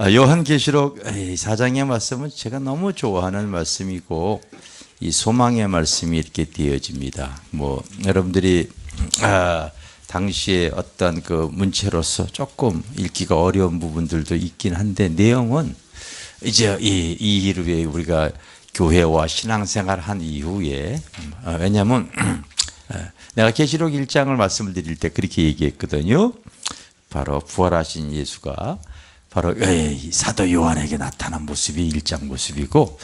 요한계시록 4장의 말씀은 제가 너무 좋아하는 말씀이고 이 소망의 말씀이 이렇게 되어집니다. 여러분들이 당시에 어떤 그 문체로서 조금 읽기가 어려운 부분들도 있긴 한데 내용은 이제 이 이후에 우리가 교회와 신앙생활 한 이후에 왜냐하면 내가 계시록 1장을 말씀을 드릴 때 그렇게 얘기했거든요. 바로 부활하신 예수가 바로 사도 요한에게 나타난 모습이 1장 모습이고,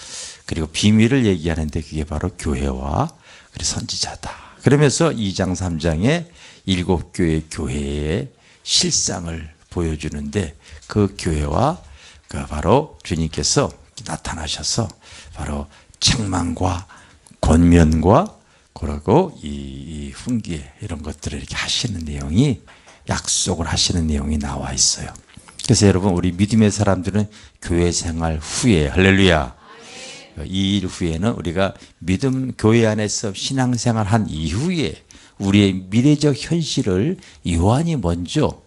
그리고 비밀을 얘기하는데 그게 바로 교회와 선지자다. 그러면서 2장 3장에 7교회 교회의 실상을 보여주는데 그 교회와 바로 주님께서 나타나셔서 바로 책망과 권면과 그리고 이 훈계 이런 것들을 이렇게 하시는 내용이, 약속을 하시는 내용이 나와 있어요. 그래서 여러분, 우리 믿음의 사람들은 교회 생활 후에, 할렐루야, 이 일 후에는 우리가 믿음 교회 안에서 신앙생활 한 이후에 우리의 미래적 현실을 요한이 먼저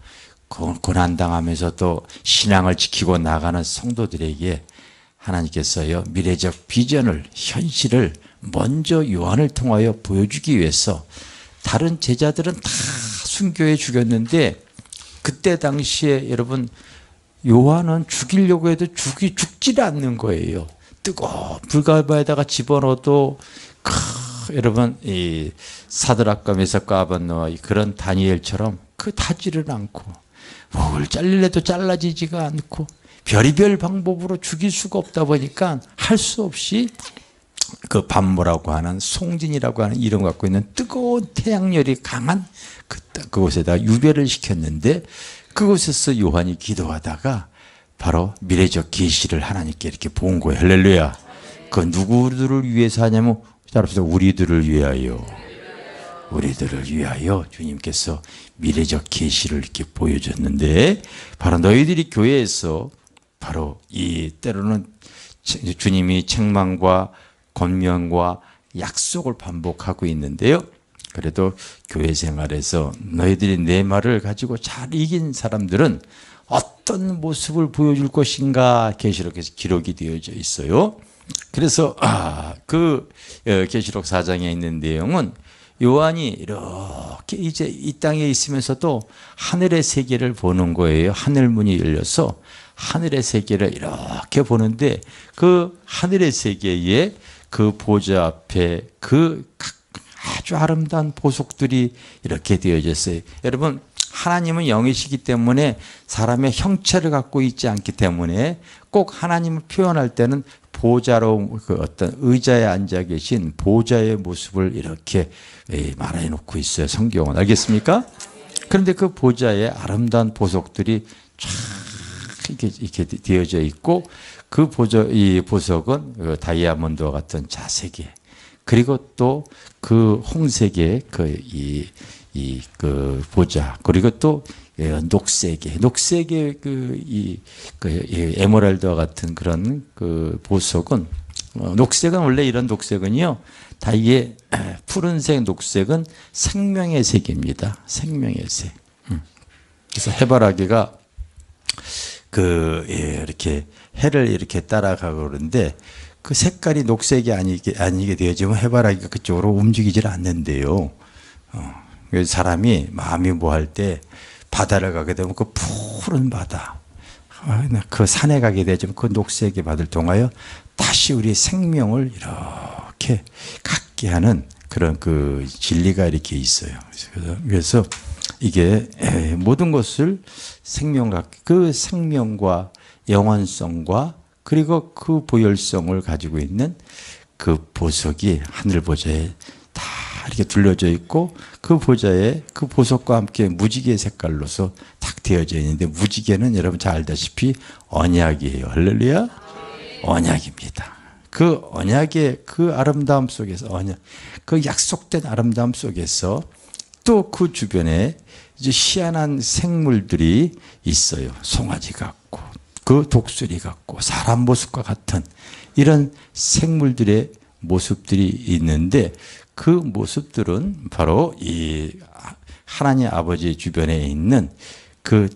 고난당하면서도 신앙을 지키고 나가는 성도들에게 하나님께서요 미래적 비전을, 현실을 먼저 요한을 통하여 보여주기 위해서, 다른 제자들은 다 순교해 죽였는데 그때 당시에 여러분 요한은 죽이려고 해도 죽지를 않는 거예요. 뜨거운 불가바에다가 집어넣어도 여러분 이 사드락과 메삭과 아벳노아 그런 다니엘처럼 타지를 않고, 목을 잘릴래도 잘라지지가 않고, 별의별 방법으로 죽일 수가 없다 보니까 할 수 없이 그 반모라고 하는, 송진이라고 하는 이름 갖고 있는 뜨거운 태양열이 강한 그곳에다 유배를 시켰는데, 그곳에서 요한이 기도하다가 바로 미래적 계시를 하나님께 이렇게 본 거예요. 할렐루야. 그 누구들을 위해서 하냐면, 따라서 우리들을 위하여, 우리들을 위하여 주님께서 미래적 계시를 이렇게 보여줬는데, 바로 너희들이 교회에서 바로 이 때로는 주님이 책망과 권면과 약속을 반복하고 있는데요. 그래도 교회 생활에서 너희들이 내 말을 가지고 잘 이긴 사람들은 어떤 모습을 보여줄 것인가 계시록에서 기록이 되어져 있어요. 그래서 그 계시록 4장에 있는 내용은 요한이 이렇게 이제 이 땅에 있으면서도 하늘의 세계를 보는 거예요. 하늘문이 열려서 하늘의 세계를 이렇게 보는데, 그 하늘의 세계에 그 보좌 앞에 그 아주 아름다운 보석들이 이렇게 되어졌어요. 여러분, 하나님은 영이시기 때문에 사람의 형체를 갖고 있지 않기 때문에 꼭 하나님을 표현할 때는 보좌로 그 어떤 의자에 앉아 계신 보좌의 모습을 이렇게 말해 놓고 있어요. 성경은. 알겠습니까? 그런데 그 보좌에 아름다운 보석들이 쫙 이렇게 되어져 있고, 이 보석은 다이아몬드와 같은 자색에, 그리고 또 그 홍색의 그 보좌, 그리고 또 녹색의 에메랄드와 같은 그런 그 보석은, 녹색은 원래 이런 녹색은요, 다 이게 푸른색, 녹색은 생명의 색입니다. 생명의 색. 그래서 해바라기가 이렇게 해를 이렇게 따라가고 그러는데, 그 색깔이 녹색이 아니게 되어지면 해바라기가 그쪽으로 움직이질 않는데요. 사람이 마음이 뭐할 때 바다를 가게 되면 그 푸른 바다, 그 산에 가게 되면 그 녹색의 바다를 통하여 다시 우리의 생명을 이렇게 갖게 하는 그런 그 진리가 이렇게 있어요. 그래서 이게 모든 것을 그 생명과 영원성과 그리고 그 보혈성을 가지고 있는 그 보석이 하늘 보좌에 다 이렇게 둘러져 있고, 그 보좌에 그 보석과 함께 무지개 색깔로서 딱 되어져 있는데, 무지개는 여러분 잘 알다시피 언약이에요. 할렐루야. 언약입니다. 그 언약의 그 아름다움 속에서, 그 약속된 아름다움 속에서 또 그 주변에 이제 희한한 생물들이 있어요. 송아지 같고, 그 독수리 같고, 사람 모습과 같은 이런 생물들의 모습들이 있는데, 그 모습들은 바로 이 하나님 아버지 주변에 있는 그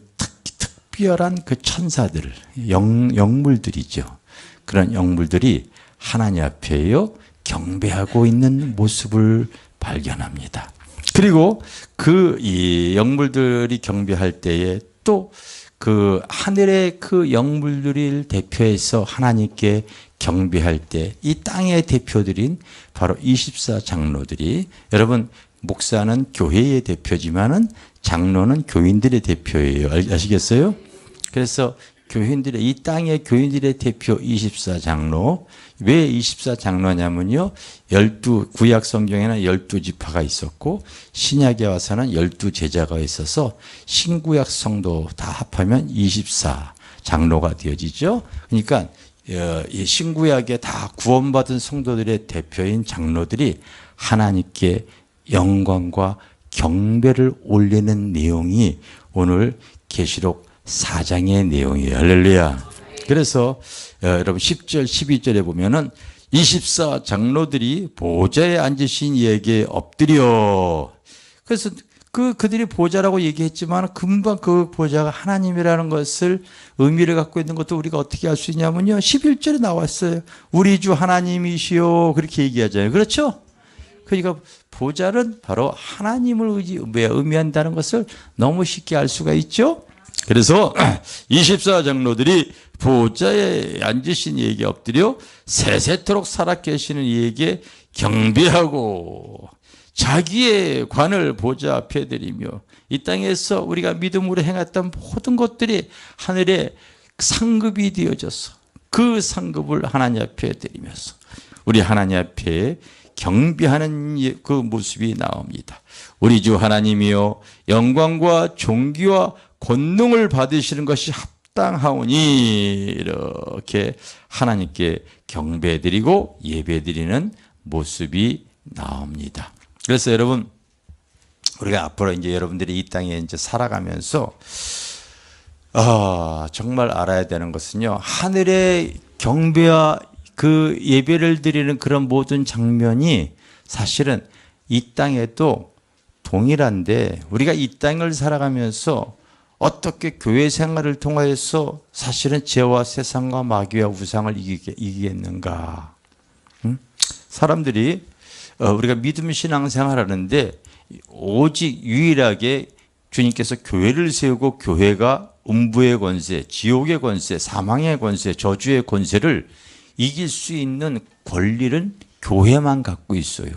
특별한 그 천사들, 영물들이죠. 그런 영물들이 하나님 앞에요 경배하고 있는 모습을 발견합니다. 그리고 그 이 영물들이 경배할 때에 또 그 하늘의 그 영물들을 대표해서 하나님께 경배할 때 이 땅의 대표들인 바로 24장로들이, 여러분 목사는 교회의 대표지만은 장로는 교인들의 대표예요. 아시겠어요? 그래서 교인들의, 이 땅의 교인들의 대표 24장로. 왜 24장로냐면요, 12 구약 성경에는 12지파가 있었고 신약에 와서는 12제자가 있어서 신구약 성도 다 합하면 24장로가 되어지죠. 그러니까 이 신구약에 다 구원받은 성도들의 대표인 장로들이 하나님께 영광과 경배를 올리는 내용이 오늘 계시록 4장의 내용이에요. 할렐루야. 그래서 여러분 10절 12절에 보면은 24장로들이 보좌에 앉으신 이에게 엎드려. 그래서 그들이 보좌라고 얘기했지만 금방 그 보좌가 하나님이라는 것을 의미를 갖고 있는 것도 우리가 어떻게 알 수 있냐면요, 11절에 나왔어요. 우리 주 하나님이시오, 그렇게 얘기하잖아요. 그렇죠? 그러니까 보좌는 바로 하나님을 의미한다는 것을 너무 쉽게 알 수가 있죠. 그래서 24장로들이 보좌에 앉으신 이에게 엎드려 세세토록 살아 계시는 이에게 경배하고 자기의 관을 보좌 앞에 드리며, 이 땅에서 우리가 믿음으로 행했던 모든 것들이 하늘의 상급이 되어져서 그 상급을 하나님 앞에 드리면서 우리 하나님 앞에 경배하는 그 모습이 나옵니다. 우리 주 하나님이여, 영광과 존귀와 권능을 받으시는 것이 합당하오니, 이렇게 하나님께 경배드리고 예배드리는 모습이 나옵니다. 그래서 여러분, 우리가 앞으로 이제 여러분들이 이 땅에 이제 살아가면서 정말 알아야 되는 것은요, 하늘의 경배와 그 예배를 드리는 그런 모든 장면이 사실은 이 땅에도 동일한데, 우리가 이 땅을 살아가면서 어떻게 교회 생활을 통하여서 사실은 죄와 세상과 마귀와 우상을 이기겠는가? 사람들이 우리가 믿음 신앙생활 하는데 오직 유일하게 주님께서 교회를 세우고 교회가 음부의 권세, 지옥의 권세, 사망의 권세, 저주의 권세를 이길 수 있는 권리는 교회만 갖고 있어요.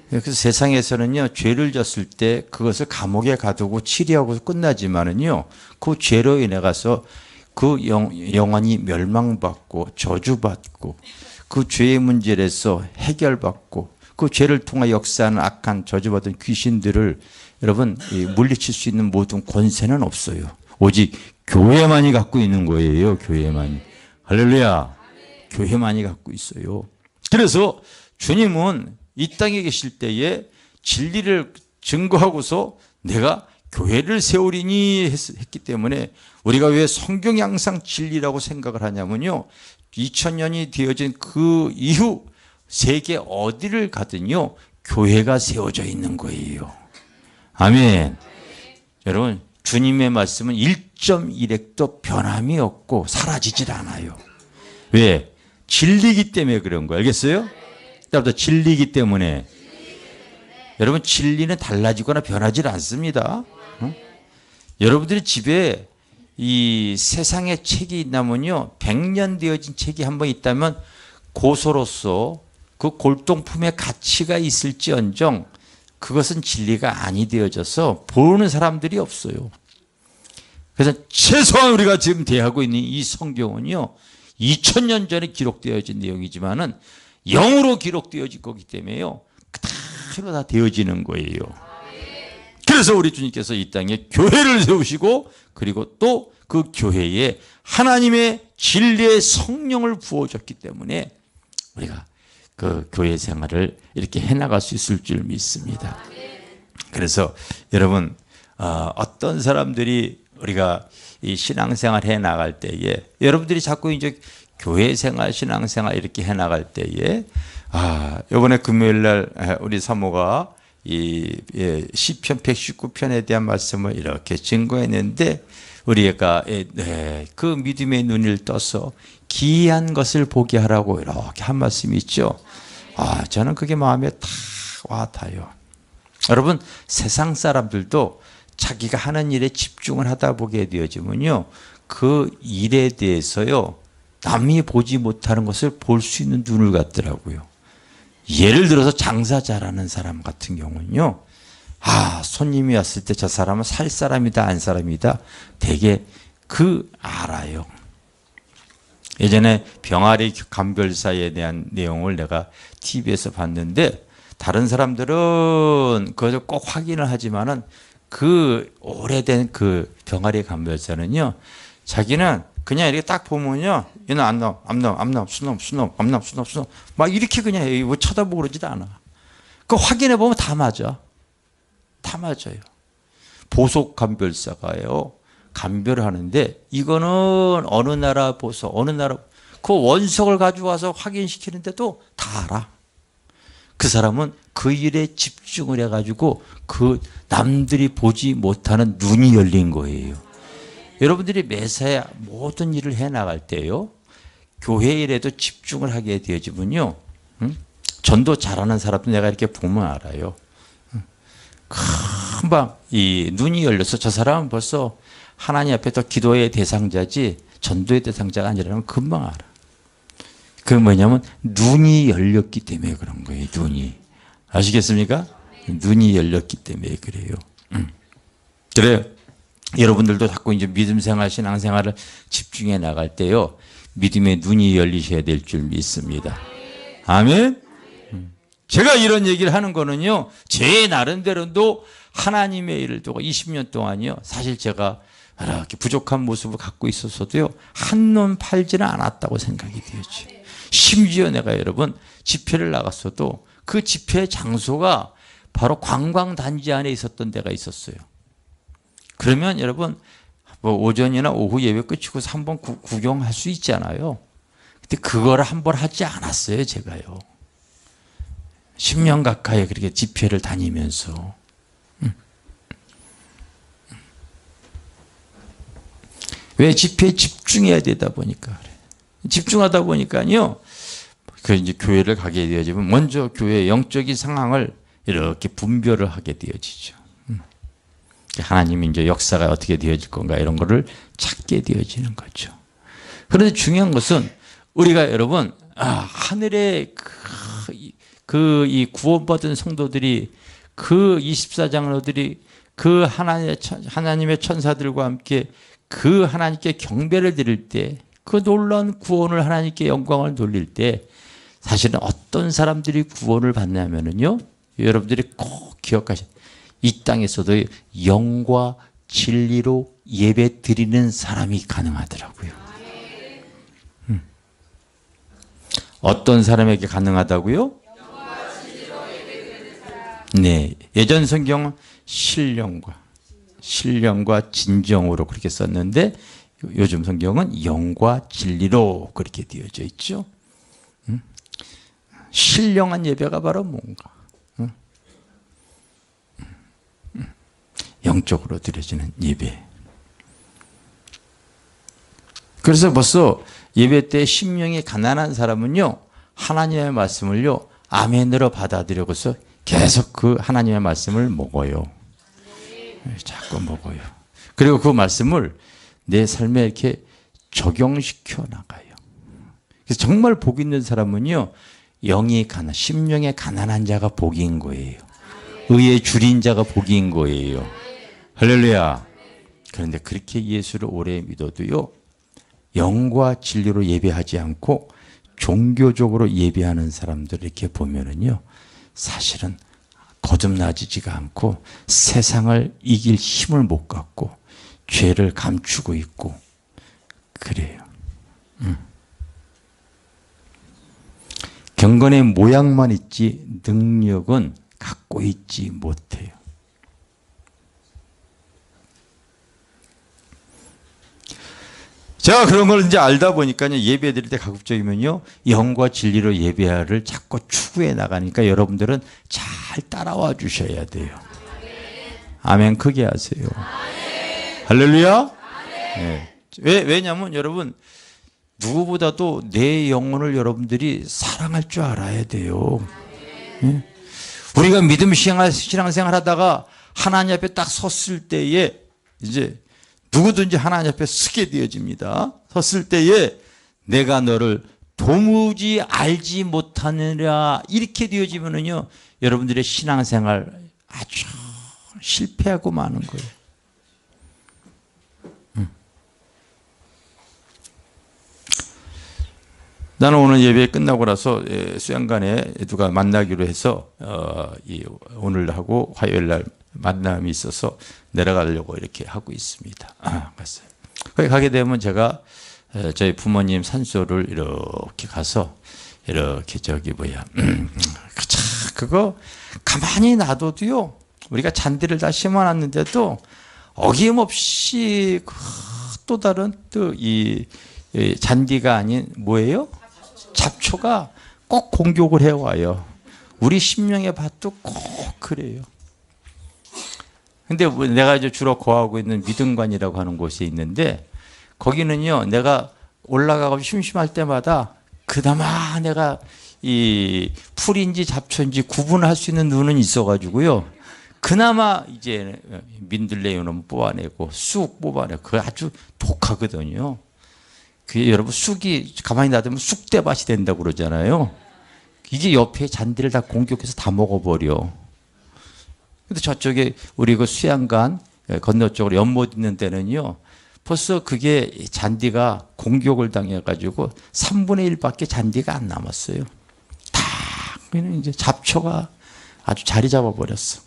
그래서 세상에서는요, 죄를 졌을 때 그것을 감옥에 가두고 치리하고 끝나지만은요, 그 죄로 인해 가서 그 영혼이 멸망받고 저주받고 그 죄의 문제에서 해결받고 그 죄를 통해 역사하는 악한 저주받은 귀신들을 여러분 물리칠 수 있는 모든 권세는 없어요. 오직 교회만이 갖고 있는 거예요. 교회만이. 할렐루야. 교회만이 갖고 있어요. 그래서 주님은 이 땅에 계실 때에 진리를 증거하고서 내가 교회를 세우리니 했기 때문에, 우리가 왜 성경이 항상 진리라고 생각을 하냐면요, 2000년이 되어진 그 이후 세계 어디를 가든요 교회가 세워져 있는 거예요. 아멘. 여러분, 주님의 말씀은 1.1핵도 변함이 없고 사라지질 않아요. 왜? 진리기 때문에 그런 거예요. 알겠어요? 진리기 때문에. 여러분, 진리는 달라지거나 변하지 않습니다. 여러분들이 집에 이 세상의 책이 있다면요, 100년 되어진 책이 한번 있다면 고소로서 그 골동품의 가치가 있을지언정 그것은 진리가 아니 되어져서 보는 사람들이 없어요. 그래서 최소한 우리가 지금 대하고 있는 이 성경은요, 2000년 전에 기록되어진 내용이지만은 영으로 기록되어질 거기 때문에요, 그대로 다 되어지는 거예요. 그래서 우리 주님께서 이 땅에 교회를 세우시고, 그리고 또 그 교회에 하나님의 진리의 성령을 부어줬기 때문에 우리가 그 교회 생활을 이렇게 해나갈 수 있을 줄 믿습니다. 그래서 여러분, 어떤 사람들이 우리가 이 신앙생활 해 나갈 때에, 여러분들이 자꾸 이제 교회 생활, 신앙생활 이렇게 해 나갈 때에, 이번에 금요일 날 우리 사모가 이 시편 119편에 대한 말씀을 이렇게 증거했는데, 우리가 그 믿음의 눈을 떠서 기이한 것을 보게 하라고 이렇게 한 말씀이 있죠. 저는 그게 마음에 다 와닿아요. 여러분, 세상 사람들도 자기가 하는 일에 집중을 하다 보게 되어지면요, 그 일에 대해서요, 남이 보지 못하는 것을 볼 수 있는 눈을 갖더라고요. 예를 들어서 장사 잘하는 사람 같은 경우는요, 손님이 왔을 때 저 사람은 살 사람이다 안 사람이다 되게 알아요. 예전에 병아리 감별사에 대한 내용을 내가 TV에서 봤는데, 다른 사람들은 그걸 꼭 확인을 하지만은 그 오래된 그 병아리 감별사는요, 자기는 그냥 이렇게 딱 보면요, 얘는 암놈, 수놈, 막 이렇게 그냥 뭐 쳐다보고 그러지도 않아. 그 확인해 보면 다 맞아. 다 맞아요. 보석 감별사가요, 감별을 하는데, 이거는 어느 나라 보석, 어느 나라, 그 원석을 가지고 와서 확인시키는데도 다 알아. 그 사람은 그 일에 집중을 해가지고 그 남들이 보지 못하는 눈이 열린 거예요. 여러분들이 매사에 모든 일을 해나갈 때요, 교회 일에도 집중을 하게 되어지면요, 전도 잘하는 사람도 내가 이렇게 보면 알아요. 금방 이 눈이 열려서 저 사람은 벌써 하나님 앞에 더 기도의 대상자지 전도의 대상자가 아니라는 금방 알아. 그 뭐냐면 눈이 열렸기 때문에 그런 거예요. 눈이. 아시겠습니까? 눈이 열렸기 때문에 그래요. 그래요. 여러분들도 자꾸 이제 믿음 생활, 신앙 생활을 집중해 나갈 때요, 믿음의 눈이 열리셔야 될 줄 믿습니다. 아멘. 제가 이런 얘기를 하는 거는요, 제 나름대로도 하나님의 일을 두고 20년 동안요, 사실 제가 이렇게 부족한 모습을 갖고 있었어도요, 한눈 팔지는 않았다고 생각이 되었죠. 심지어 내가 여러분 집회를 나갔어도 그 집회 장소가 바로 관광단지 안에 있었던 데가 있었어요. 그러면 여러분 뭐 오전이나 오후 예배 끝이고 한번 구경할 수 있잖아요. 근데 그걸 한번 하지 않았어요, 제가요. 10년 가까이 그렇게 집회를 다니면서. 왜? 집회에 집중해야 되다 보니까 그래. 집중하다 보니까요, 그 이제 교회를 가게 되어지면 먼저 교회의 영적인 상황을 이렇게 분별을 하게 되어지죠. 하나님이 이제 역사가 어떻게 되어질 건가 이런 거를 찾게 되어지는 거죠. 그런데 중요한 것은 우리가 여러분, 하늘의 이 구원받은 성도들이, 그 24장로들이 그 하나님의 천사들과 함께 그 하나님께 경배를 드릴 때, 그 놀라운 구원을 하나님께 영광을 돌릴 때, 사실은 어떤 사람들이 구원을 받냐면요, 여러분들이 꼭 기억하셔야 돼요. 이 땅에서도 영과 진리로 예배 드리는 사람이 가능하더라고요. 어떤 사람에게 가능하다고요? 네, 예전 성경은 신령과 진정으로 그렇게 썼는데, 요즘 성경은 영과 진리로 그렇게 되어져 있죠. 신령한 예배가 바로 뭔가? 영적으로 드려지는 예배. 그래서 벌써 예배 때 심령이 가난한 사람은요, 하나님의 말씀을요, 아멘으로 받아들여서 계속 그 하나님의 말씀을 먹어요. 자꾸 먹어요. 그리고 그 말씀을 내 삶에 이렇게 적용시켜 나가요. 그래서 정말 복 있는 사람은요, 심령에 가난한 자가 복인 거예요. 의에 줄인 자가 복인 거예요. 할렐루야. 그런데 그렇게 예수를 오래 믿어도요, 영과 진리로 예배하지 않고 종교적으로 예배하는 사람들 이렇게 보면은요, 사실은 거듭나지지가 않고 세상을 이길 힘을 못 갖고 죄를 감추고 있고 그래요. 경건의 모양만 있지 능력은 갖고 있지 못해요. 제가 그런 걸 이제 알다 보니까 예배 드릴 때 가급적이면요, 영과 진리로 예배를 자꾸 추구해 나가니까 여러분들은 잘 따라와 주셔야 돼요. 아멘 크게 하세요. 할렐루야. 예. 왜냐하면 여러분 누구보다도 내 영혼을 여러분들이 사랑할 줄 알아야 돼요. 예? 우리가 믿음 신앙생활 하다가 하나님 앞에 딱 섰을 때에 이제 누구든지 하나님 앞에 서게 되어집니다. 섰을 때에 내가 너를 도무지 알지 못하느라 이렇게 되어지면은요 여러분들의 신앙생활 아주 실패하고 마는 거예요. 나는 오늘 예배 끝나고 나서 수양관에 누가 만나기로 해서 오늘 하고 화요일 날 만남이 있어서 내려가려고 이렇게 하고 있습니다. 갔어요. 거기 가게 되면 제가 저희 부모님 산소를 이렇게 가서 이렇게 그거 가만히 놔둬도요 우리가 잔디를 다 심어놨는데도 어김없이 또 다른 또 이 잔디가 아닌 뭐예요? 잡초가 꼭 공격을 해와요. 우리 심령의 밭도 꼭 그래요. 근데 내가 이제 주로 거하고 있는 믿음관이라고 하는 곳에 있는데 거기는요 내가 올라가고 심심할 때마다 그나마 내가 이 풀인지 잡초인지 구분할 수 있는 눈은 있어가지고요 그나마 이제 민들레이는 뽑아내고 쑥 뽑아내고 그거 아주 독하거든요. 그 여러분 쑥이 가만히 놔두면 쑥대밭이 된다고 그러잖아요. 이게 옆에 잔디를 다 공격해서 다 먹어버려. 근데 저쪽에 우리 그 수양관 건너쪽으로 연못 있는 데는요 벌써 그게 잔디가 공격을 당해가지고 3분의 1밖에 잔디가 안 남았어요. 다 그냥 이제 잡초가 아주 자리 잡아버렸어.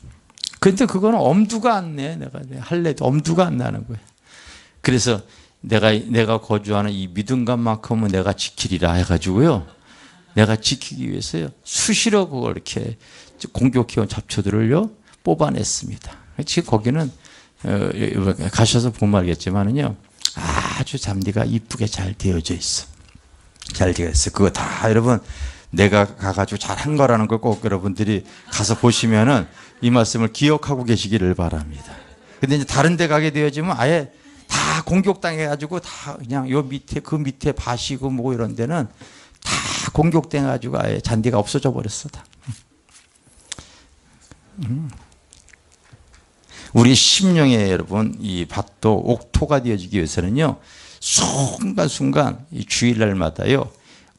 근데 그거는 엄두가 안 내. 내가 할래도 엄두가 안 나는 거예요. 그래서 내가 거주하는 이 믿음관만큼은 내가 지키리라 해가지고요. 내가 지키기 위해서요. 수시로 그걸 이렇게 공격해온 잡초들을요. 뽑아냈습니다. 지금 거기는 가셔서 보면 알겠지만은요. 아주 잔디가 이쁘게 잘 되어져 있어. 잘 되어 있어. 그거 다 여러분 내가 가가지고 잘한 거라는 걸 꼭 여러분들이 가서 보시면은 이 말씀을 기억하고 계시기를 바랍니다. 근데 이제 다른 데 가게 되어지면 아예 다 공격당해가지고 다 그냥 요 밑에 그 밑에 밭이고 뭐 이런 데는 다 공격당해가지고 아예 잔디가 없어져 버렸어 다. 우리 심령에 여러분 이 밭도 옥토가 되어지기 위해서는요 순간순간 이 주일날마다요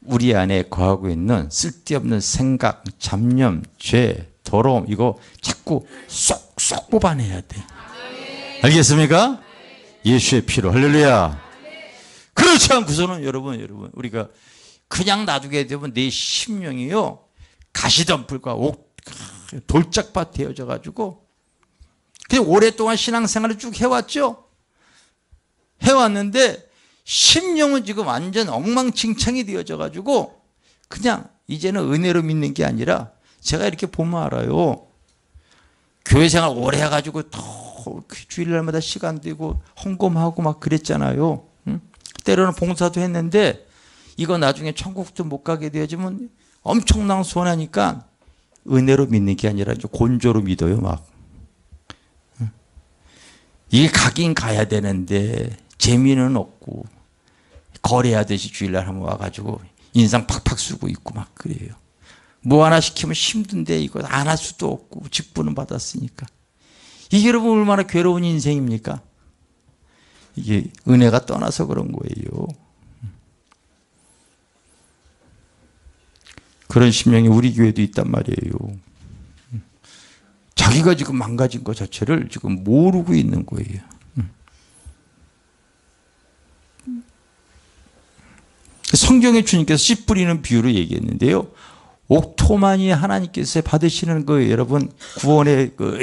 우리 안에 거하고 있는 쓸데없는 생각, 잡념, 죄, 더러움 이거 자꾸 쏙쏙 뽑아내야 돼. 알겠습니까? 예수의 피로 할렐루야. 그렇지 않고서는 여러분 우리가 그냥 놔두게 되면 내 심령이요 가시덤불과 돌짝밭 되어져 가지고 그냥 오랫동안 신앙생활을 쭉 해왔죠. 해왔는데 심령은 지금 완전 엉망진창이 되어져 가지고 그냥 이제는 은혜로 믿는 게 아니라 제가 이렇게 보면 알아요. 교회 생활 오래 해가지고 또 주일날마다 시간 되고 헌금하고 막 그랬잖아요. 응? 때로는 봉사도 했는데 이거 나중에 천국도 못 가게 되어지면 엄청난 손해니까 은혜로 믿는 게 아니라 곤조로 믿어요 막. 응? 이게 가긴 가야 되는데 재미는 없고 거래하듯이 주일날 한번 와가지고 인상 팍팍 쓰고 있고 막 그래요. 뭐 하나 시키면 힘든데 이거 안 할 수도 없고 직분은 받았으니까. 이게 여러분 얼마나 괴로운 인생입니까? 이게 은혜가 떠나서 그런 거예요. 그런 심령이 우리 교회도 있단 말이에요. 자기가 지금 망가진 것 자체를 지금 모르고 있는 거예요. 성경에 주님께서 씨 뿌리는 비유를 얘기했는데요. 옥토만이 하나님께서 받으시는 그 여러분 구원의 그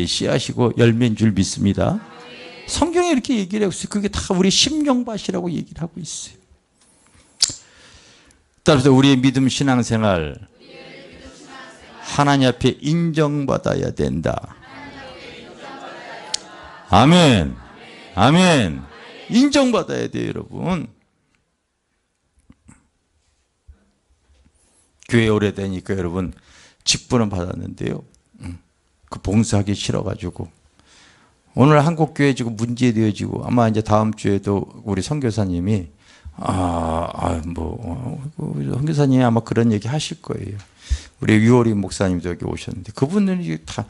씨앗이고 열매인 줄 믿습니다. 성경에 이렇게 얘기를 하고 있어요. 그게 다 우리 심령밭이라고 얘기를 하고 있어요. 따라서 우리의 믿음 신앙생활 하나님 앞에 인정받아야 된다. 아멘. 아멘. 인정받아야 돼요, 여러분. 교회 오래되니까 여러분 직분은 받았는데요. 그 봉사하기 싫어가지고 오늘 한국 교회 지금 문제되어지고 아마 이제 다음 주에도 우리 선교사님이 선교사님이 아마 그런 얘기 하실 거예요. 우리 유월이 목사님도 여기 오셨는데 그분은 다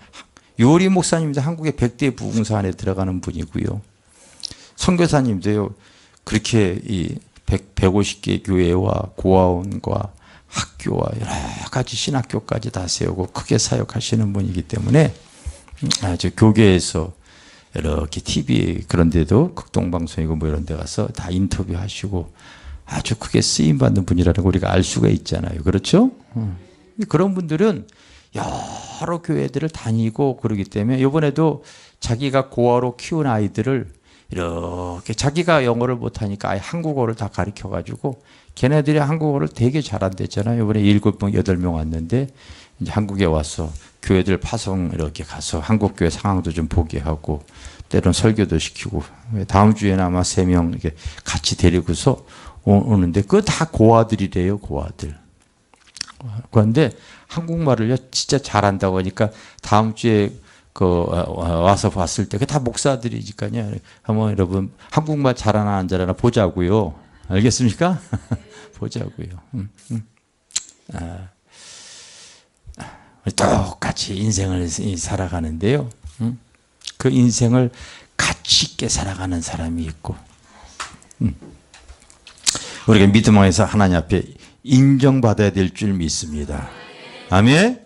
유월이 목사님도 한국의 100대 부흥사 안에 들어가는 분이고요. 선교사님도요. 그렇게 이 150개 교회와 고아원과 학교와 여러 가지 신학교까지 다 세우고 크게 사역하시는 분이기 때문에 아주 교계에서 이렇게 TV 그런 데도 극동방송이고 뭐 이런 데 가서 다 인터뷰하시고 아주 크게 쓰임받는 분이라는 거 우리가 알 수가 있잖아요. 그렇죠? 그런 분들은 여러 교회들을 다니고 그러기 때문에 이번에도 자기가 고아로 키운 아이들을 이렇게 자기가 영어를 못하니까 아예 한국어를 다 가르쳐가지고 걔네들이 한국어를 되게 잘한댔잖아요. 이번에 7명, 8명 왔는데 이제 한국에 와서 교회들 파송 이렇게 가서 한국 교회 상황도 좀 보게 하고 때론 설교도 시키고 다음 주에는 아마 3명 이렇게 같이 데리고서 오는데 그거 다 고아들이래요. 고아들. 그런데 한국말을요 진짜 잘한다고 하니까 다음 주에 와서 봤을 때 그 다 목사들이니까요. 한번 여러분 한국말 잘하나 안 잘하나 보자고요. 알겠습니까? 보자고요. 똑같이 인생을 살아가는데요. 그 인생을 가치 있게 살아가는 사람이 있고 우리가 믿음 안에서 하나님 앞에 인정받아야 될 줄 믿습니다. 아멘.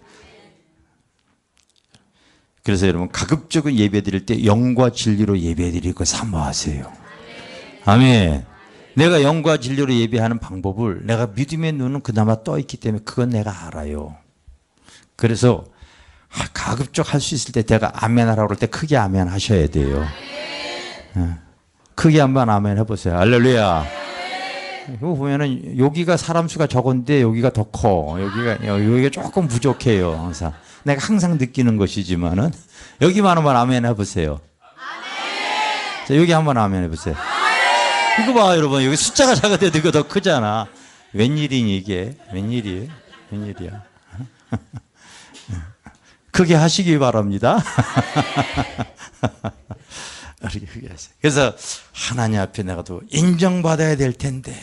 그래서 여러분 가급적인 예배 드릴 때 영과 진리로 예배 드리고 사모하세요. 아멘. 내가 영과 진리로 예배하는 방법을 내가 믿음의 눈은 그나마 떠 있기 때문에 그건 내가 알아요. 그래서 가급적 할 수 있을 때 내가 아멘 하라고 그럴 때 크게 아멘 하셔야 돼요. 크게 한번 아멘 해보세요. 할렐루야. 이거 보면은 여기가 사람 수가 적은데 여기가 더 커. 여기가 조금 부족해요. 항상. 내가 항상 느끼는 것이지만은 여기만 아멘 해보세요. 아멘. 자, 여기 한번 아멘 해보세요. 아멘. 이거 봐 여러분 여기 숫자가 작은데도 이거 더 크잖아. 웬일이니 이게? 웬일이에요? 웬일이야? 크게 하시기 바랍니다. 그래서 하나님 앞에 내가 또 인정받아야 될 텐데.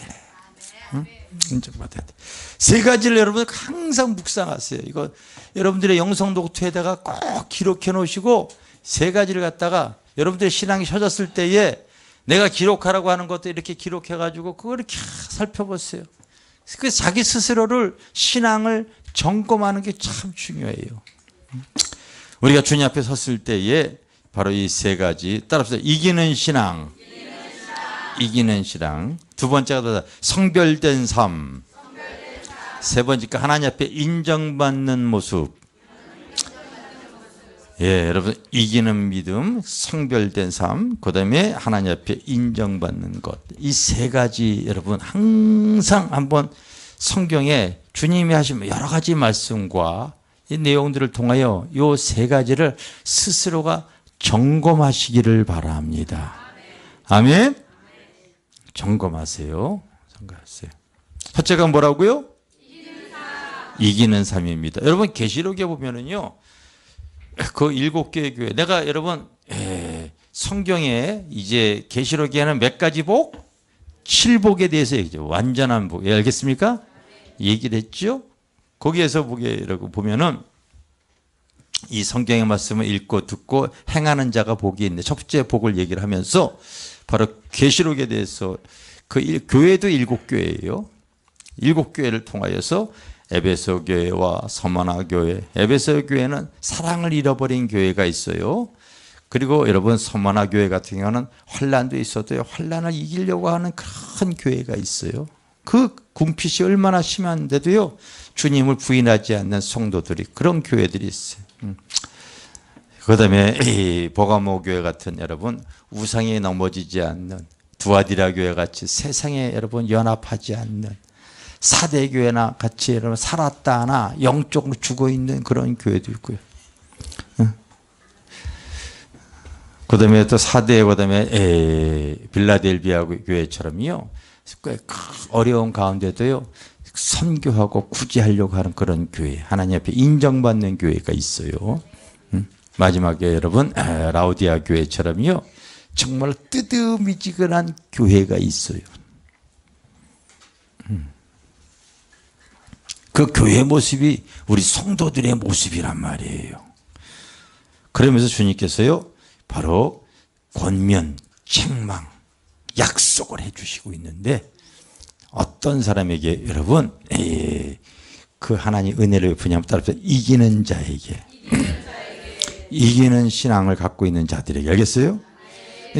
응? 인정받아야 돼. 세 가지를 여러분 항상 묵상하세요. 이거 여러분들의 영성 노트에다가 꼭 기록해 놓으시고 세 가지를 갖다가 여러분들의 신앙이 셔졌을 때에 내가 기록하라고 하는 것도 이렇게 기록해 가지고 그걸 이렇게 살펴보세요. 그 자기 스스로를 신앙을 점검하는 게 참 중요해요. 우리가 주님 앞에 섰을 때에 바로 이 세 가지 따라서 이기는 신앙, 이기는 신앙. 두 번째가 성별된 삶. 세 번째가 하나님 앞에 인정받는 모습. 예, 여러분 이기는 믿음, 성별된 삶, 그다음에 하나님 앞에 인정받는 것. 이 세 가지 여러분 항상 한번 성경에 주님이 하신 여러 가지 말씀과 이 내용들을 통하여 이 세 가지를 스스로가 점검하시기를 바랍니다. 아멘. 점검하세요. 점검하세요. 첫째가 뭐라고요? 이기는 삶입니다. 여러분 계시록에 보면은요, 그 7개의 교회 내가 여러분 성경에 이제 계시록에는 몇 가지 복? 7복에 대해서 얘기죠. 완전한 복. 알겠습니까? 얘기를 했죠. 거기에서 보면은 이 성경의 말씀을 읽고 듣고 행하는 자가 복이 있는데 첫 번째 복을 얘기를 하면서 바로 계시록에 대해서 그 교회도 7교회예요. 7교회를 통하여서 에베소 교회와 서머나 교회. 에베소 교회는 사랑을 잃어버린 교회가 있어요. 그리고 여러분 서머나 교회 같은 경우는 환난도 있어도요. 환난을 이기려고 하는 큰 교회가 있어요. 그 궁핍이 얼마나 심한데도요. 주님을 부인하지 않는 성도들이 그런 교회들이 있어요. 그다음에 이 보가모 교회 같은 여러분 우상에 넘어지지 않는 두아디라 교회 같이 세상에 여러분 연합하지 않는 사대 교회나 같이 여러분 살았다 하나 영적으로 죽어 있는 그런 교회도 있고요. 그다음에 또 사대 그다음에 빌라델비아 교회처럼요. 꽤 어려운 가운데도요. 선교하고 구제하려고 하는 그런 교회, 하나님 앞에 인정받는 교회가 있어요. 마지막에 여러분 라오디아 교회처럼요 정말 뜨뜻미지근한 교회가 있어요. 그 교회 모습이 우리 성도들의 모습이란 말이에요. 그러면서 주님께서요 바로 권면, 책망, 약속을 해주시고 있는데 어떤 사람에게 여러분 그 하나님 은혜를 베푸냐면 따라서 이기는 자에게 이기는 신앙을 갖고 있는 자들에게 알겠어요?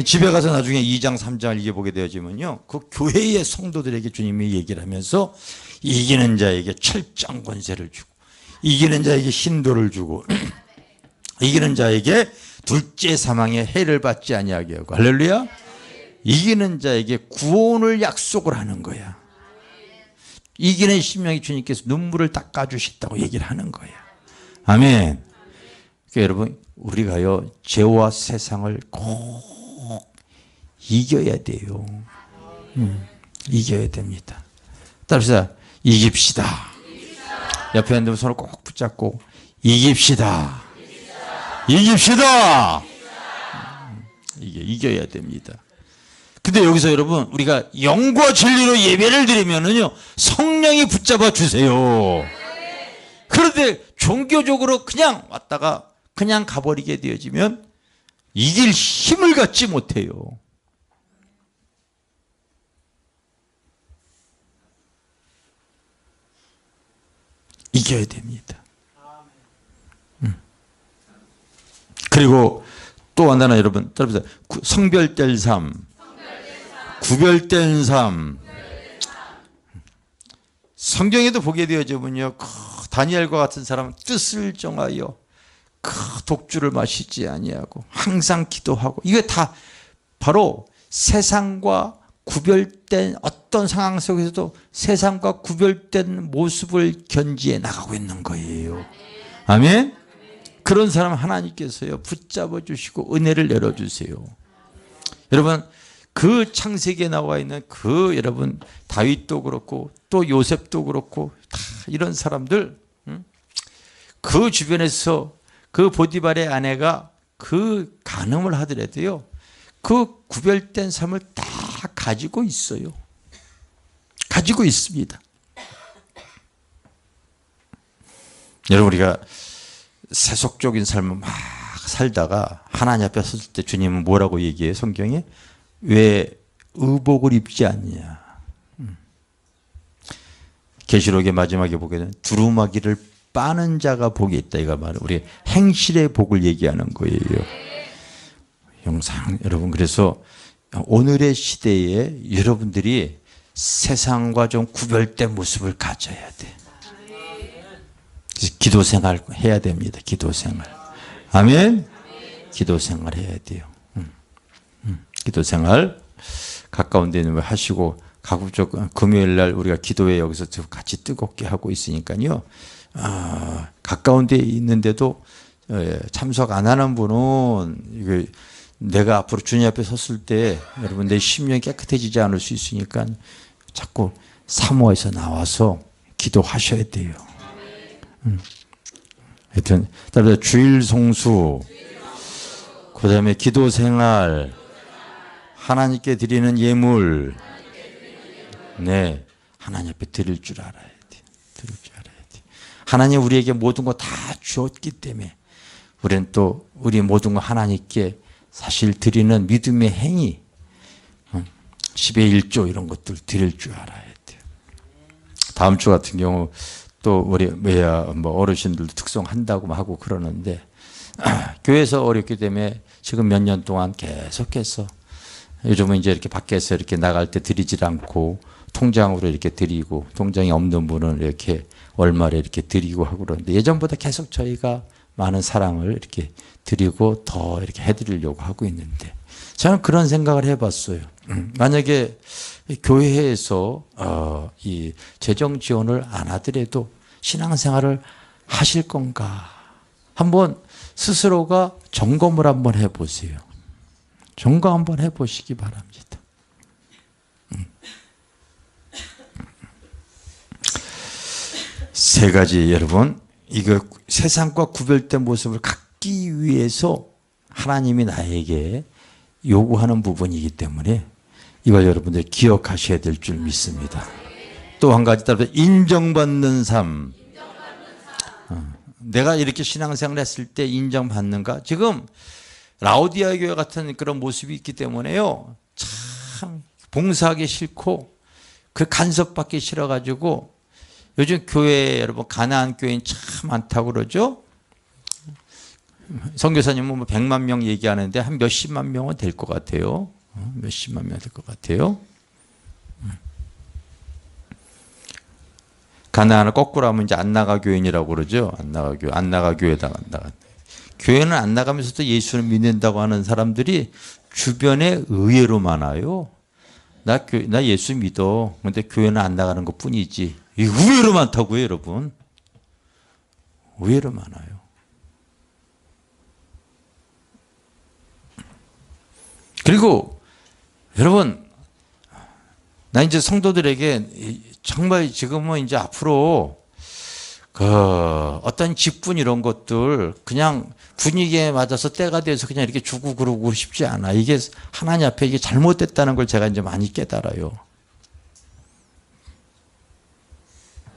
집에 가서 나중에 2장 3장을 읽어보게 되어지면요 그 교회의 성도들에게 주님이 얘기를 하면서 이기는 자에게 철장 권세를 주고 이기는 자에게 신도를 주고 이기는 자에게 둘째 사망의 해를 받지 아니하게 하고 할렐루야. 이기는 자에게 구원을 약속을 하는 거야. 이기는 심령이 주님께서 눈물을 닦아주신다고 얘기를 하는 거야. 아멘. 그러니까 여러분 우리가요 죄와 세상을 꼭 이겨야 돼요. 이겨야 됩니다. 따라서 이깁시다. 옆에 있는 손을 꼭 붙잡고 이깁시다. 이깁시다. 이겨야 됩니다. 근데 여기서 여러분 우리가 영과 진리로 예배를 드리면은요 성령이 붙잡아 주세요. 그런데 종교적으로 그냥 왔다가 그냥 가버리게 되어지면 이길 힘을 갖지 못해요. 이겨야 됩니다. 그리고 또 하나 여러분 따라서 성별된 삶, 구별된 삶. 성경에도 보게 되어지면요 다니엘과 같은 사람은 뜻을 정하여 독주를 마시지 아니하고 항상 기도하고 이게 다 바로 세상과 구별된 어떤 상황 속에서도 세상과 구별된 모습을 견지해 나가고 있는 거예요. 아멘. 그런 사람 하나님께서요 붙잡아 주시고 은혜를 내려주세요. 여러분 그 창세기에 나와 있는 그 여러분 다윗도 그렇고 또 요셉도 그렇고 다 이런 사람들 그 주변에서 그 보디발의 아내가 그 간음을 하더라도요 그 구별된 삶을 다 가지고 있어요. 가지고 있습니다. 여러분 우리가 세속적인 삶을 막 살다가 하나님 앞에 섰을 때 주님은 뭐라고 얘기해요? 성경에 왜 의복을 입지 않냐. 계시록의 마지막에 보게 되면 두루마기를 빠는 자가 복이 있다 이거 말이에요. 우리 행실의 복을 얘기하는 거예요. 영상 여러분 그래서 오늘의 시대에 여러분들이 세상과 좀 구별된 모습을 가져야 돼. 기도 생활 해야 됩니다. 기도 생활. 아멘. 기도 생활 해야 돼요. 기도 생활 가까운 데는 하시고 가급적 금요일 날 우리가 기도회 여기서 같이 뜨겁게 하고 있으니까요. 가까운 데 있는데도 참석 안 하는 분은 이게 내가 앞으로 주님 앞에 섰을 때 여러분 내 심령이 깨끗해지지 않을 수 있으니까 자꾸 사모해서 나와서 기도하셔야 돼요. 하여튼 따라서 주일 송수 그 다음에 기도 생활 하나님께 드리는 예물 네 하나님 앞에 드릴 줄 알아야 돼. 드릴 줄 알아야 돼. 하나님 우리에게 모든 거 다 주었기 때문에 우리는 또 우리 모든 거 하나님께 사실 드리는 믿음의 행위 10의 1조 이런 것들 드릴 줄 알아야 돼요. 다음 주 같은 경우 또 우리 뭐 어르신들도 특송한다고 하고 그러는데 교회에서 어렵기 때문에 지금 몇 년 동안 계속해서 요즘은 이제 이렇게 밖에서 이렇게 나갈 때 드리질 않고 통장으로 이렇게 드리고 통장이 없는 분은 이렇게 월말에 이렇게 드리고 하고 그러는데 예전보다 계속 저희가 많은 사랑을 이렇게 드리고 더 이렇게 해드리려고 하고 있는데 저는 그런 생각을 해봤어요. 만약에 교회에서 이 재정 지원을 안 하더라도 신앙생활을 하실 건가? 한번 스스로가 점검을 한번 해보세요. 점검 한번 해보시기 바랍니다. 세 가지 여러분 이거 세상과 구별된 모습을 받기 위해서 하나님이 나에게 요구하는 부분이기 때문에 이걸 여러분들 기억하셔야 될 줄 믿습니다. 또 한 가지 따로 인정받는 삶. 내가 이렇게 신앙생활을 했을 때 인정받는가? 지금 라오디아 교회 같은 그런 모습이 있기 때문에요. 참 봉사하기 싫고 그 간섭받기 싫어가지고 요즘 교회 여러분 가나안 교인 참 많다고 그러죠. 선교사님은 뭐 100만 명 얘기하는데 한 몇십만 명은 될 것 같아요. 몇십만 명 될 것 같아요. 가나안을 거꾸로 하면 이제 안 나가 교인이라고 그러죠. 안 나가 교회다. 교회는 안 나가면서도 예수를 믿는다고 하는 사람들이 주변에 의외로 많아요. 나 예수 믿어. 근데 교회는 안 나가는 것 뿐이지. 의외로 많다고요, 여러분. 의외로 많아요. 그리고 여러분, 나 이제 성도들에게 정말 지금은 이제 앞으로 그 어떤 직분 이런 것들 그냥 분위기에 맞아서 때가 돼서 그냥 이렇게 주고 그러고 싶지 않아. 이게 하나님 앞에 이게 잘못됐다는 걸 제가 이제 많이 깨달아요.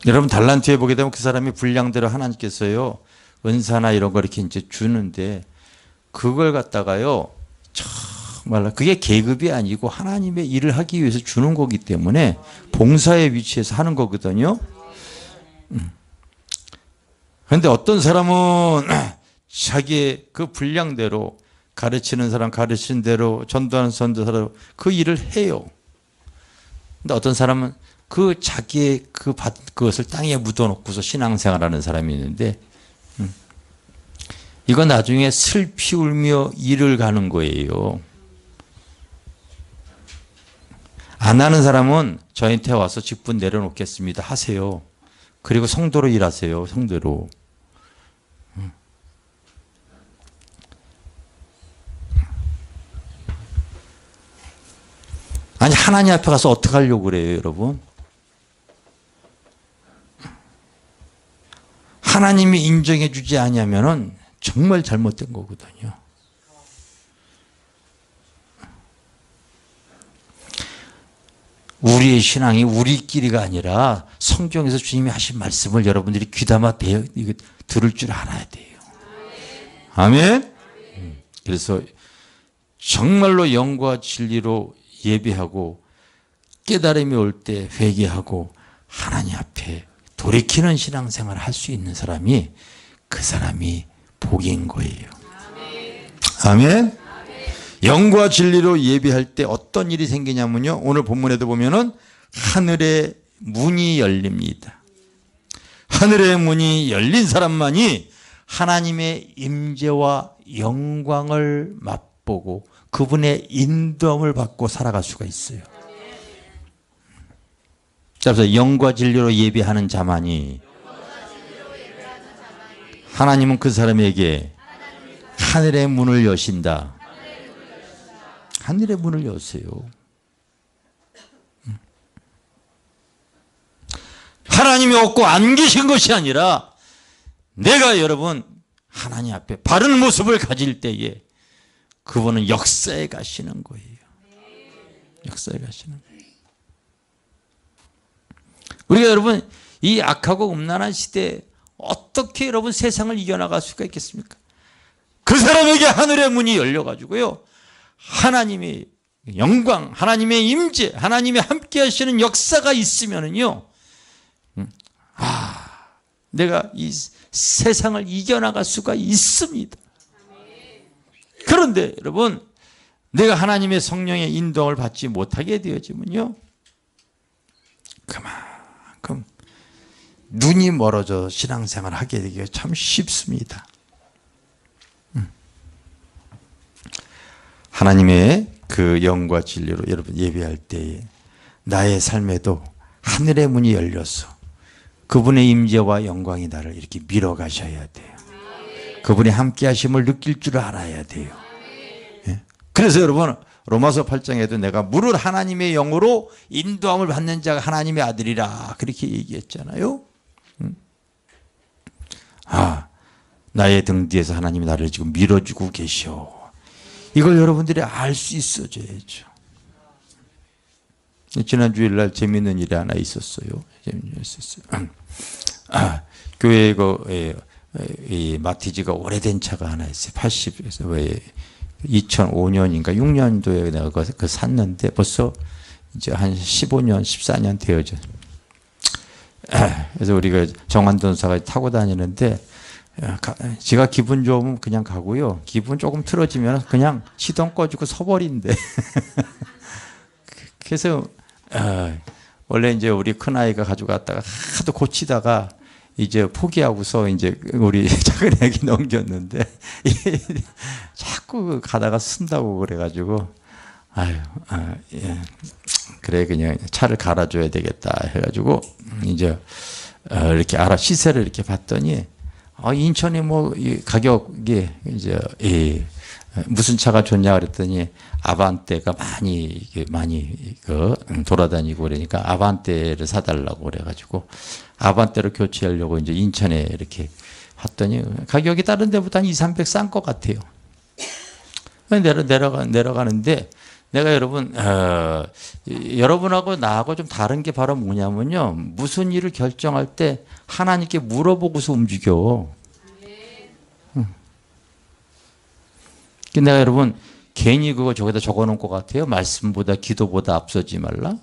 여러분 달란트에 보게 되면 그 사람이 분량대로 하나님께서요 은사나 이런 거 이렇게 이제 주는데 그걸 갖다가요 정말 그게 계급이 아니고 하나님의 일을 하기 위해서 주는 거기 때문에 봉사의 위치에서 하는 거거든요. 그런데 어떤 사람은 자기의 그 분량대로 가르치는 사람 가르치는 대로 전도하는 전도사로 그 일을 해요. 근데 어떤 사람은 그 자기의 그것을 땅에 묻어놓고서 신앙생활하는 사람이 있는데 이건 나중에 슬피 울며 일을 가는 거예요. 안 하는 사람은 저한테 와서 직분 내려놓겠습니다. 하세요. 그리고 성도로 일하세요. 성도로. 아니 하나님 앞에 가서 어떻게 하려고 그래요, 여러분? 하나님이 인정해 주지 않으면은 정말 잘못된 거거든요. 우리의 신앙이 우리끼리가 아니라 성경에서 주님이 하신 말씀을 여러분들이 귀담아 들을 줄 알아야 돼요. 아멘? 그래서 정말로 영과 진리로 예배하고 깨달음이 올 때 회개하고 하나님 앞에 돌이키는 신앙생활을 할 수 있는 사람이 그 사람이 복인 거예요. 아멘? 영과 진리로 예배할 때 어떤 일이 생기냐면요. 오늘 본문에도 보면은 하늘의 문이 열립니다. 하늘의 문이 열린 사람만이 하나님의 임재와 영광을 맛보고 그분의 인도함을 받고 살아갈 수가 있어요. 그래서 영과 진리로 예배하는 자만이 하나님은 그 사람에게 하늘의 문을 여신다. 하늘의 문을 여세요. 하나님이 없고 안 계신 것이 아니라 내가 여러분 하나님 앞에 바른 모습을 가질 때에 그분은 역사에 가시는 거예요. 역사에 가시는 거예요. 우리가 여러분 이 악하고 음란한 시대에 어떻게 여러분 세상을 이겨나갈 수가 있겠습니까? 그 사람에게 하늘의 문이 열려가지고요. 하나님의 영광, 하나님의 임재, 하나님의 함께 하시는 역사가 있으면은요. 내가 이 세상을 이겨나갈 수가 있습니다. 그런데 여러분 내가 하나님의 성령의 인도를 받지 못하게 되어지면요. 그만큼 눈이 멀어져 신앙생활을 하게 되기가 참 쉽습니다. 하나님의 그 영과 진리로 여러분 예배할 때에 나의 삶에도 하늘의 문이 열려서 그분의 임재와 영광이 나를 이렇게 밀어가셔야 돼요. 그분의 함께 하심을 느낄 줄 알아야 돼요. 그래서 여러분 로마서 8장에도 내가 무릇 하나님의 영으로 인도함을 받는 자가 하나님의 아들이라 그렇게 얘기했잖아요. 나의 등 뒤에서 하나님이 나를 지금 밀어주고 계셔. 이걸 여러분들이 알 수 있어줘야죠. 지난 주일날 재미있는 일이 하나 있었어요. 교회에 이 마티즈가 오래된 차가 하나 있어요. 80에서 왜 2005년인가 6년도에 내가 그거 샀는데 벌써 이제 한 15년, 14년 되어져. 그래서 우리가 정한돈사가 타고 다니는데 제가 기분 좋으면 그냥 가고요. 기분 조금 틀어지면 그냥 시동 꺼주고 서버린대. 그래서 원래 이제 우리 큰아이가 가져갔다가 하도 고치다가 이제 포기하고서 이제 우리 작은 애기 넘겼는데 자꾸 가다가 쓴다고 그래가지고 예. 그래 그냥 차를 갈아줘야 되겠다 해가지고 이제 이렇게 시세를 이렇게 봤더니 인천에 뭐 가격이 이제 무슨 차가 좋냐 그랬더니 아반떼가 많이 돌아다니고 그러니까 아반떼를 사달라고 그래가지고 아반떼로 교체하려고 이제 인천에 이렇게 봤더니 가격이 다른 데보다 한 200~300 싼 것 같아요. 내려가는데 내가 여러분하고 나하고 좀 다른 게 바로 뭐냐면요. 무슨 일을 결정할 때 하나님께 물어보고서 움직여. 내가 여러분 괜히 그거 저기다 적어놓은 것 같아요. 말씀보다 기도보다 앞서지 말라.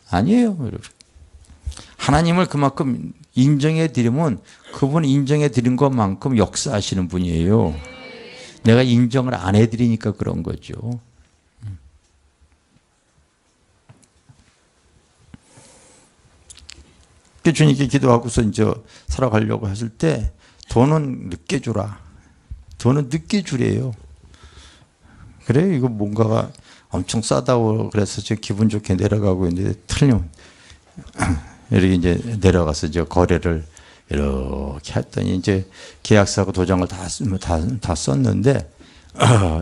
아니에요, 여러분. 하나님을 그만큼 인정해 드리면 그분 인정해 드린 것만큼 역사하시는 분이에요. 내가 인정을 안 해드리니까 그런 거죠. 주님께 기도하고서 이제 살아가려고 했을 때 돈은 늦게 주라. 돈은 늦게 주래요. 그래 이거 뭔가가 엄청 싸다고 그래서 저 기분 좋게 내려가고 있는데 틀리면 이렇게 이제 내려가서 이제 거래를 이렇게 했더니 이제 계약서하고 도장을 다 썼는데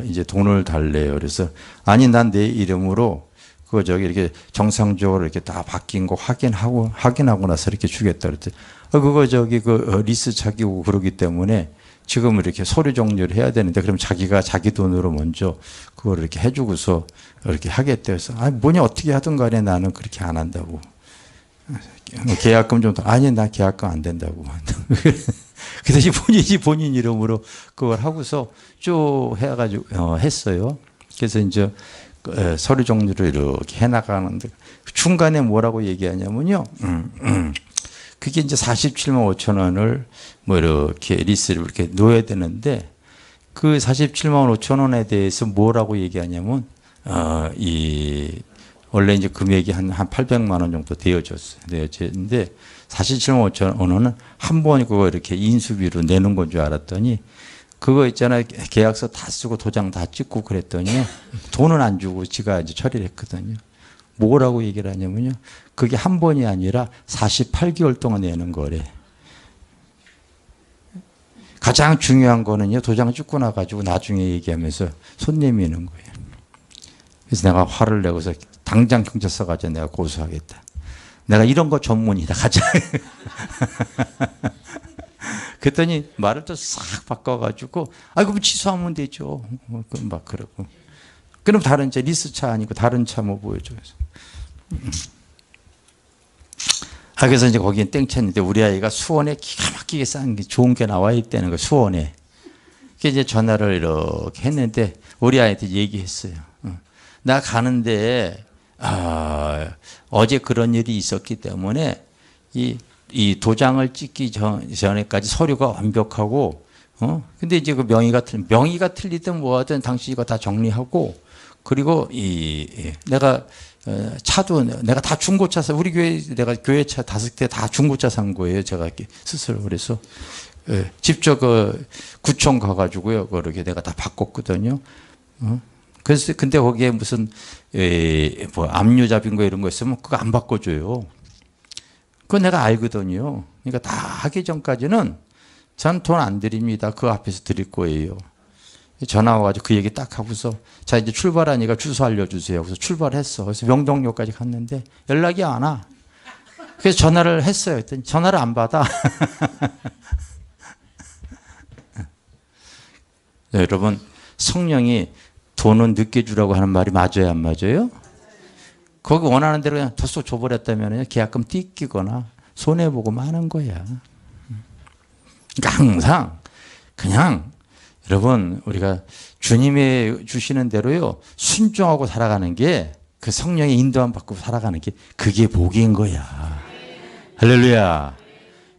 이제 돈을 달래요. 그래서 아니 난 내 이름으로 그거 저기 이렇게 정상적으로 이렇게 다 바뀐 거 확인하고 나서 이렇게 주겠다 그랬더니 그거 저기 그 리스 차기고 그러기 때문에 지금 이렇게 서류 정리를 해야 되는데 그럼 자기가 자기 돈으로 먼저 그걸 이렇게 해주고서 이렇게 하겠대. 그래서 뭐냐 어떻게 하든 간에 나는 그렇게 안 한다고. 계약금 좀 더. 아니 나 계약금 안 된다고. 그래서 본인 이름으로 그걸 하고서 쭉 해가지고 했어요. 그래서 이제 서류 정리를 이렇게 해나가는데 중간에 뭐라고 얘기하냐면요. 그게 이제 47만 5천 원을 뭐 이렇게 리스를 이렇게 놓아야 되는데 그 47만 5천 원에 대해서 뭐라고 얘기하냐면 원래 이제 금액이 한 800만 원 정도 되어졌는데 47만 5천 원은 한 번 그거 이렇게 인수비로 내는 건 줄 알았더니 그거 있잖아요. 계약서 다 쓰고 도장 다 찍고 그랬더니요. 돈은 안 주고 지가 이제 처리를 했거든요. 뭐라고 얘기를 하냐면요. 그게 한 번이 아니라 48개월 동안 내는 거래. 가장 중요한 거는요. 도장 찍고 나가지고 나중에 얘기하면서 손 내미는 거예요. 그래서 내가 화를 내고서 당장 경찰서 가서 내가 고소하겠다. 내가 이런 거 전문이다. 가자. 그랬더니 말을 또 싹 바꿔가지고 그럼 취소하면 되죠. 막 그러고. 그럼 다른 차 리스차 아니고 다른 차 뭐 보여줘요. 그래서 이제 거기엔 땡쳤는데 우리 아이가 수원에 기가 막히게 싼 게 좋은 게 나와 있다는 거 수원에. 그래서 이제 전화를 이렇게 했는데 우리 아이한테 얘기했어요. 나 가는데 어제 그런 일이 있었기 때문에 이 도장을 찍기 전에까지 서류가 완벽하고 근데 이제 그 명의가 틀리든 뭐하든 당신이 이거 다 정리하고 그리고 내가 차도 내가 다 중고차 사 우리 교회 내가 교회차 5대 다 중고차 산 거예요. 제가 이렇게 스스로 그래서 직접 그 구청 가가지고요. 그렇게 내가 다 바꿨거든요. 그래서 근데 거기에 무슨 뭐 압류잡인 거 이런 거 있으면 그거 안 바꿔줘요. 그거 내가 알거든요. 그러니까 다 하기 전까지는 전 돈 안 드립니다. 그 앞에서 드릴 거예요. 전화 와가지고 그 얘기 딱 하고서 자 이제 출발하니까 주소 알려주세요. 그래서 출발했어. 그래서 명동역까지 갔는데 연락이 안 와. 그래서 전화를 했어요. 그랬더니 전화를 안 받아. 네, 여러분 성령이 돈은 늦게 주라고 하는 말이 맞아요, 안 맞아요? 거기 원하는 대로 그냥 더 줘버렸다면 계약금 띠끼거나 손해보고 마는 거야. 그러니까 항상 그냥 여러분 우리가 주님이 주시는 대로요 순종하고 살아가는 게 그 성령의 인도함 받고 살아가는 게 그게 복인 거야. 할렐루야.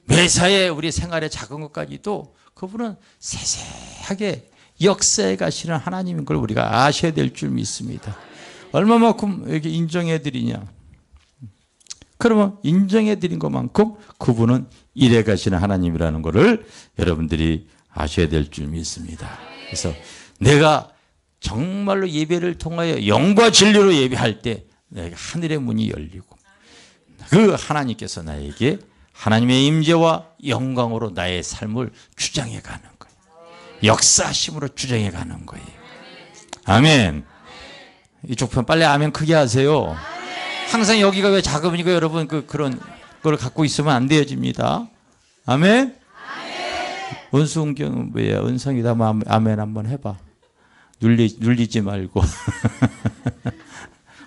매사에 우리 생활의 작은 것까지도 그분은 세세하게 역사에 가시는 하나님인 걸 우리가 아셔야 될 줄 믿습니다. 얼마만큼 이렇게 인정해 드리냐. 그러면 인정해 드린 것만큼 그분은 일해 가시는 하나님이라는 것을 여러분들이 아셔야 될 줄 믿습니다. 그래서 내가 정말로 예배를 통하여 영과 진리로 예배할 때 내가 하늘의 문이 열리고 그 하나님께서 나에게 하나님의 임재와 영광으로 나의 삶을 주장해 가는 거예요. 역사심으로 주장해 가는 거예요. 아멘. 이쪽 편 빨리 아멘 크게 하세요. 항상 여기가 왜 작으니까 여러분 그런 걸 갖고 있으면 안 되어집니다. 아멘. 은수은경 뭐야? 은성이다. 아멘 한번 해봐. 눌리지 말고.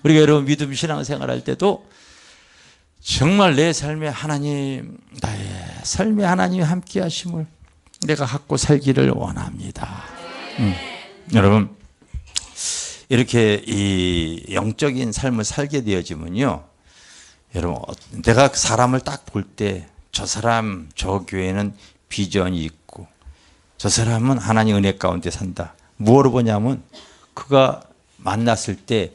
우리가 여러분 믿음 신앙생활 할 때도 정말 내 삶에 하나님, 나의 삶에 하나님이 함께 하심을 내가 갖고 살기를 원합니다. 여러분 이렇게 이 영적인 삶을 살게 되어지면요, 여러분 내가 사람을 딱 볼 때 저 사람 저 교회는 비전이 있고 저 사람은 하나님 은혜 가운데 산다. 무엇을 보냐면 그가 만났을 때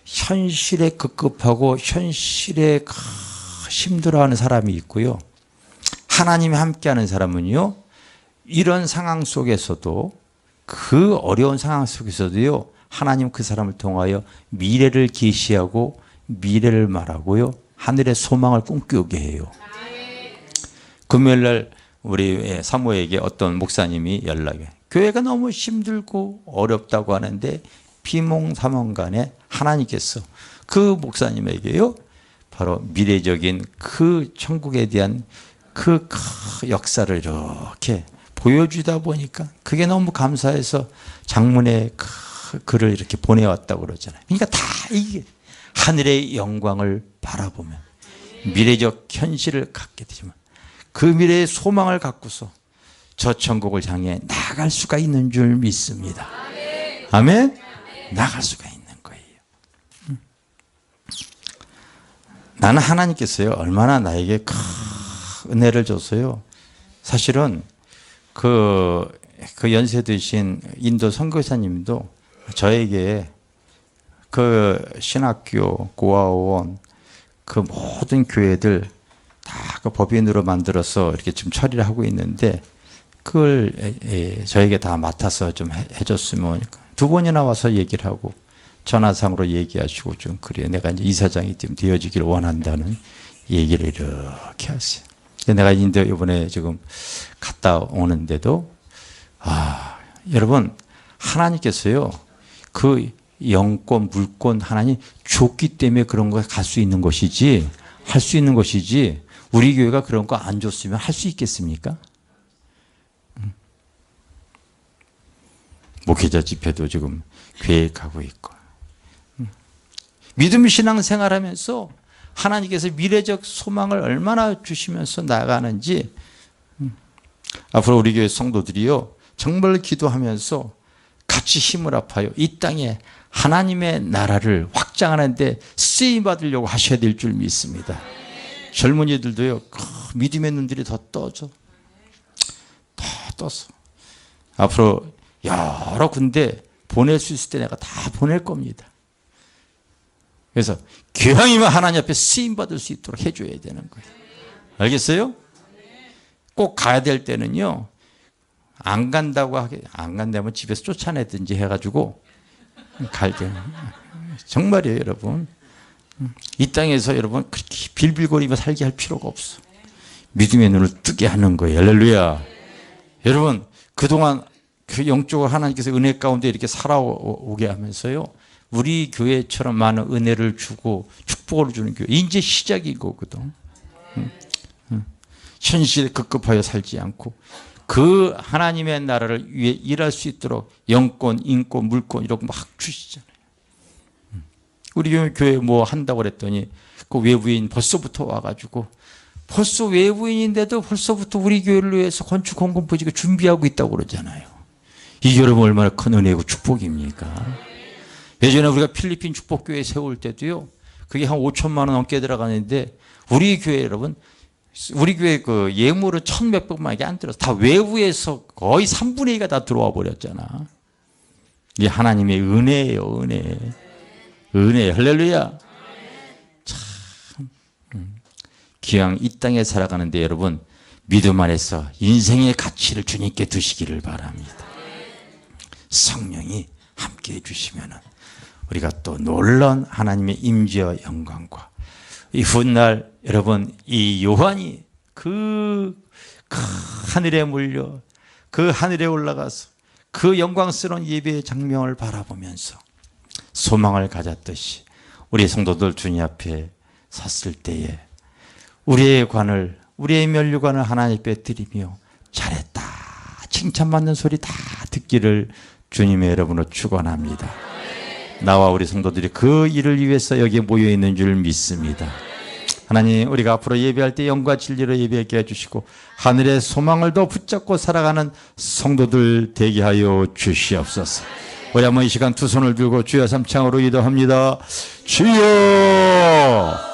현실에 급급하고 현실에 힘들어하는 사람이 있고요, 하나님이 함께하는 사람은요 이런 상황 속에서도 그 어려운 상황 속에서도요 하나님 그 사람을 통하여 미래를 계시하고 미래를 말하고요 하늘의 소망을 꿈꾸게 해요. 금요일날 우리 사모에게 어떤 목사님이 연락해. 교회가 너무 힘들고 어렵다고 하는데 비몽사몽간에 하나님께서 그 목사님에게요 바로 미래적인 그 천국에 대한 그 역사를 이렇게 보여주다 보니까 그게 너무 감사해서 장문의 글을 이렇게 보내왔다고 그러잖아요. 그러니까 다 이게 하늘의 영광을 바라보면 미래적 현실을 갖게 되지만 그 미래의 소망을 갖고서 저 천국을 향해 나갈 수가 있는 줄 믿습니다. 아멘? 나갈 수가 있는 거예요. 나는 하나님께서요 얼마나 나에게 큰 은혜를 줬어요. 사실은 그 연세 드신 인도 선교사님도 저에게 그 신학교, 고아원, 그 모든 교회들 다 그 법인으로 만들어서 이렇게 지금 처리를 하고 있는데 그걸 저에게 다 맡아서 좀 해줬으면, 두 번이나 와서 얘기를 하고 전화상으로 얘기하시고 좀 그래요. 내가 이제 이사장이 좀 되어지기를 원한다는 얘기를 이렇게 하세요. 내가 인도 이번에 지금 갔다 오는데도 여러분 하나님께서요 그 영권 물권 하나님 줬기 때문에 그런 거 갈 수 있는 것이지, 할 수 있는 것이지, 우리 교회가 그런 거 안 줬으면 할 수 있겠습니까? 목회자 집회도 지금 계획하고 있고, 믿음 신앙 생활하면서 하나님께서 미래적 소망을 얼마나 주시면서 나가는지 앞으로 우리 교회 성도들이요 정말 기도하면서 같이 힘을 합하여 이 땅에 하나님의 나라를 확장하는 데 쓰임 받으려고 하셔야 될 줄 믿습니다. 젊은이들도요 믿음의 눈들이 더 떠져, 더 떠서 앞으로 여러 군데 보낼 수 있을 때 내가 다 보낼 겁니다. 그래서 기왕이면 하나님 앞에 쓰임 받을 수 있도록 해줘야 되는 거예요. 알겠어요? 꼭 가야 될 때는요 안 간다고 안 간다면 집에서 쫓아내든지 해가지고 갈 때 정말이에요 여러분. 이 땅에서 여러분 그렇게 빌빌거리며 살게 할 필요가 없어. 믿음의 눈을 뜨게 하는 거예요. 할렐루야. 여러분 그동안 그 영적으로 하나님께서 은혜 가운데 이렇게 살아오게 하면서요 우리 교회처럼 많은 은혜를 주고 축복을 주는 교회 이제 시작인 거거든. 현실에 급급하여 살지 않고 그 하나님의 나라를 위해 일할 수 있도록 영권, 인권, 물권 이런 거 막 주시잖아요. 우리 교회 뭐 한다고 그랬더니 그 외부인 벌써부터 와가지고 벌써 외부인인데도 벌써부터 우리 교회를 위해서 건축 공급 부지가 준비하고 있다고 그러잖아요. 이 여러분 얼마나 큰 은혜고 축복입니까? 예전에 우리가 필리핀 축복교회 세울 때도요, 그게 한 5천만 원 넘게 들어가는데 우리 교회 여러분, 우리 교회 그 예물은 1,100번밖에 안 들어서 다 외부에서 거의 3분의 2가 다 들어와 버렸잖아. 이게 하나님의 은혜예요, 은혜. 은혜, 할렐루야. 참, 기왕 이 땅에 살아가는데 여러분, 믿음 안에서 인생의 가치를 주님께 두시기를 바랍니다. 성령이 함께 해주시면 우리가 또 놀라운 하나님의 임재와 영광과 이 훗날 여러분, 이 요한이 그 하늘에 몰려 그 하늘에 올라가서 그 영광스러운 예배의 장면을 바라보면서 소망을 가졌듯이 우리 성도들 주님 앞에 섰을 때에 우리의 관을, 우리의 면류관을 하나님 앞에 드리며 잘했다, 칭찬받는 소리 다 듣기를 주님의 여러분으로 축원합니다. 나와 우리 성도들이 그 일을 위해서 여기에 모여 있는 줄 믿습니다. 하나님, 우리가 앞으로 예배할 때 영과 진리로 예배하게 해주시고 하늘의 소망을 더 붙잡고 살아가는 성도들 되게 하여 주시옵소서. 우리 한번 이 시간 두 손을 들고 주여 삼창으로 기도합니다. 주여!